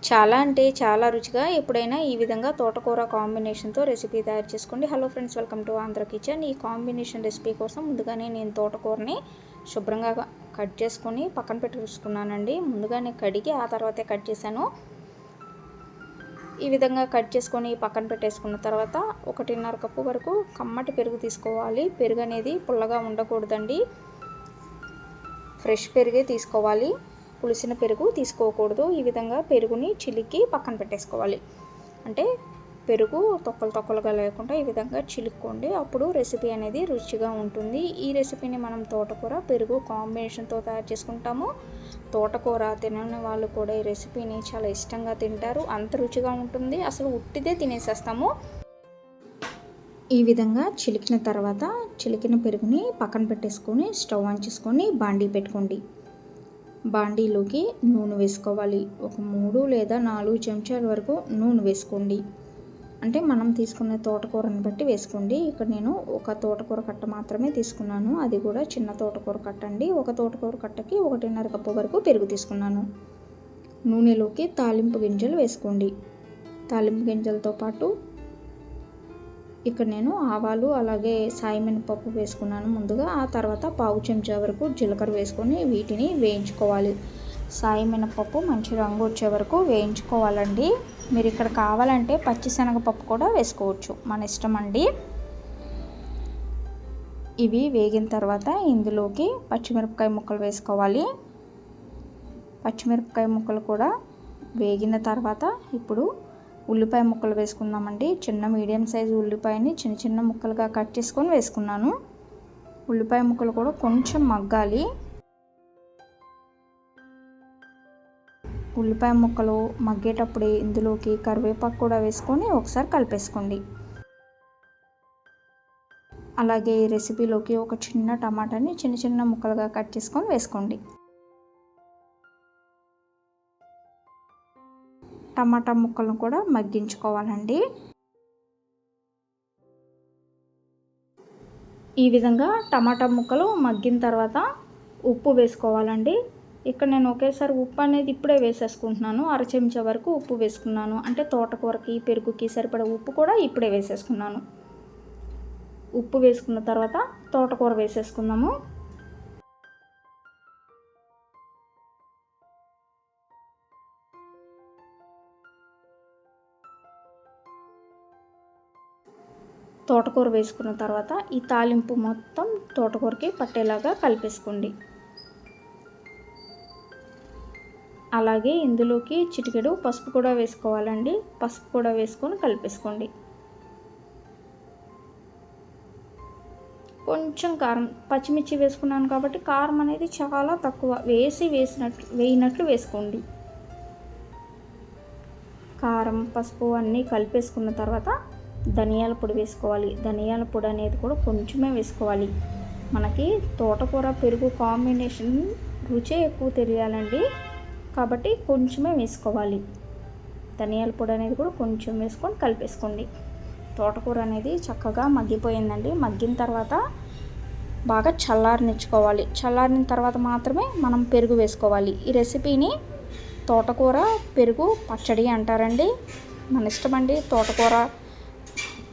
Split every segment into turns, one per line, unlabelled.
చాలా అంటే చాలా రుచిగా ఎప్పుడైనా ఈ విధంగా తోటకూర కాంబినేషన్తో రెసిపీ తయారు చేసుకోండి. Hello friends, welcome to Andhra kitchen. ఈ కాంబినేషన్ రెసిపీ కోసం ముందుగానే నేను తోటకూరని శుభ్రంగా కట్ చేసుకొని పక్కన పెట్టుకున్నానండి. ముందుగానే కడిగి ఆ తర్వాతే కట్ చేశాను. ఈ విధంగా కట్ చేసుకొని పక్కన పెట్టేసుకున్న తర్వాత 1.5 కప్పు వరకు కమ్మటి పెరుగు తీసుకోవాలి. పెరుగు అనేది పుల్లగా ఉండకూడదండి, ఫ్రెష్ పెరుగే తీసుకోవాలి, పులిసిన పెరుగు తీసుకోకూడదు. ఈ విధంగా పెరుగుని చిలికి పక్కన పెట్టేసుకోవాలి. అంటే పెరుగు తొక్కలుగా లేకుండా ఈ విధంగా చిలుక్కోండి, అప్పుడు రెసిపీ అనేది రుచిగా ఉంటుంది. ఈ రెసిపీని మనం తోటకూర పెరుగు కాంబినేషన్తో తయారు చేసుకుంటాము. తోటకూర తినని వాళ్ళు కూడా ఈ రెసిపీని చాలా ఇష్టంగా తింటారు, అంత రుచిగా ఉంటుంది. అసలు ఉట్టిదే తినేసేస్తాము. ఈ విధంగా చిలికిన తర్వాత చిలికిన పెరుగుని పక్కన పెట్టేసుకొని స్టవ్ ఆన్ చేసుకొని బాండీ పెట్టుకోండి. బాండీలోకి నూనె వేసుకోవాలి. ఒక 3 లేదా 4 చెంచాల వరకు నూనె వేసుకోండి. అంటే మనం తీసుకునే తోటకూరని బట్టి వేసుకోండి. ఇక్కడ నేను ఒక తోటకూర కట్ట మాత్రమే తీసుకున్నాను, అది కూడా చిన్న తోటకూర కట్ట అండి. ఒక తోటకూర కట్టకి 1.5 కప్పు వరకు పెరుగు తీసుకున్నాను. నూనెలోకి తాలింపు గింజలు వేసుకోండి. తాలింపు గింజలతో పాటు ఇక్కడ నేను ఆవాలు అలాగే సాయి మినపప్పు వేసుకున్నాను ముందుగా. ఆ తర్వాత 1/2 చెంచా వరకు జీలకర్ర వేసుకొని వీటిని వేయించుకోవాలి. సాయి మినపప్పు మంచి రంగు వచ్చే వరకు వేయించుకోవాలండి. మీరు ఇక్కడ కావాలంటే పచ్చిశనగపప్పు కూడా వేసుకోవచ్చు, మన ఇష్టం అండి. ఇవి వేగిన తర్వాత ఇందులోకి పచ్చిమిరపకాయ ముక్కలు వేసుకోవాలి. పచ్చిమిరపకాయ ముక్కలు కూడా వేగిన తర్వాత ఇప్పుడు ఉల్లిపాయ ముక్కలు వేసుకుందామండి. చిన్న మీడియం సైజు ఉల్లిపాయని చిన్న చిన్న ముక్కలుగా కట్ చేసుకొని వేసుకున్నాను. ఉల్లిపాయ ముక్కలు కూడా కొంచెం మగ్గాలి. ఉల్లిపాయ ముక్కలు మగ్గేటప్పుడే ఇందులోకి కరివేపాకు కూడా వేసుకొని ఒకసారి కలిపేసుకోండి. అలాగే ఈ రెసిపీలోకి ఒక చిన్న టమాటాని చిన్న చిన్న ముక్కలుగా కట్ చేసుకొని వేసుకోండి. టమాటా ముక్కలను కూడా మగ్గించుకోవాలండి. ఈ విధంగా టమాటా ముక్కలు మగ్గిన తర్వాత ఉప్పు వేసుకోవాలండి. ఇక్కడ నేను ఒకేసారి ఉప్పు అనేది ఇప్పుడే వేసేసుకుంటున్నాను. 1/2 చెంచా వరకు ఉప్పు వేసుకున్నాను. అంటే తోటకూరకి పెరుగుకి సరిపడా ఉప్పు కూడా ఇప్పుడే వేసేసుకున్నాను. ఉప్పు వేసుకున్న తర్వాత తోటకూర వేసేసుకుందాము. తోటకూర వేసుకున్న తర్వాత ఈ తాలింపు మొత్తం తోటకూరకి పట్టేలాగా కలిపేసుకోండి. అలాగే ఇందులోకి చిటికెడు పసుపు కూడా వేసుకోవాలండి. పసుపు కూడా వేసుకొని కలిపేసుకోండి. కొంచెం కారం, పచ్చిమిర్చి వేసుకున్నాను కాబట్టి కారం అనేది చాలా తక్కువ, వేయినట్లు వేసుకోండి. కారం పసుపు అన్నీ కలిపేసుకున్న తర్వాత ధనియాల పొడి వేసుకోవాలి. ధనియాల పొడి అనేది కూడా కొంచెమే వేసుకోవాలి. మనకి తోటకూర పెరుగు కాంబినేషన్ రుచే ఎక్కువ తెలియాలండి, కాబట్టి కొంచెమే వేసుకోవాలి. ధనియాల పొడి అనేది కూడా కొంచెం వేసుకొని కలిపేసుకోండి. తోటకూర అనేది చక్కగా మగ్గిపోయిందండి. మగ్గిన తర్వాత బాగా చల్లారనిచ్చుకోవాలి. చల్లారిన తర్వాత మాత్రమే మనం పెరుగు వేసుకోవాలి. ఈ రెసిపీని తోటకూర పెరుగు పచ్చడి అంటారండి, మన ఇష్టం అండి. తోటకూర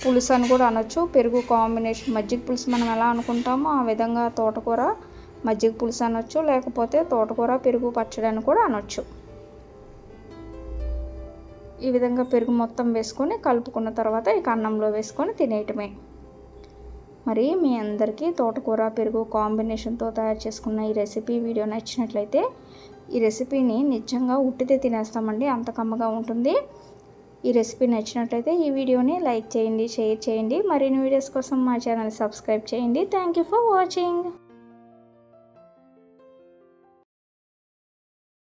పులుసు అని కూడా అనొచ్చు. పెరుగు కాంబినేషన్ మజ్జిగ పులుసు మనం ఎలా అనుకుంటామో ఆ విధంగా తోటకూర మజ్జిగ పులుసు అనొచ్చు, లేకపోతే తోటకూర పెరుగు పచ్చడి అని కూడా అనొచ్చు. ఈ విధంగా పెరుగు మొత్తం వేసుకొని కలుపుకున్న తర్వాత ఇక అన్నంలో వేసుకొని తినేయటమే. మరి మీ అందరికీ తోటకూర పెరుగు కాంబినేషన్తో తయారు చేసుకున్న ఈ రెసిపీ వీడియో నచ్చినట్లయితే ఈ రెసిపీని నిజంగా ఉట్టితే తినేస్తామండి, అంత కమ్మగా ఉంటుంది. ఈ రెసిపీ నచ్చినట్లయితే ఈ వీడియోని లైక్ చేయండి, షేర్ చేయండి. మరిన్ని వీడియోస్ కోసం మా ఛానల్ సబ్స్క్రైబ్ చేయండి. Thank you for watching.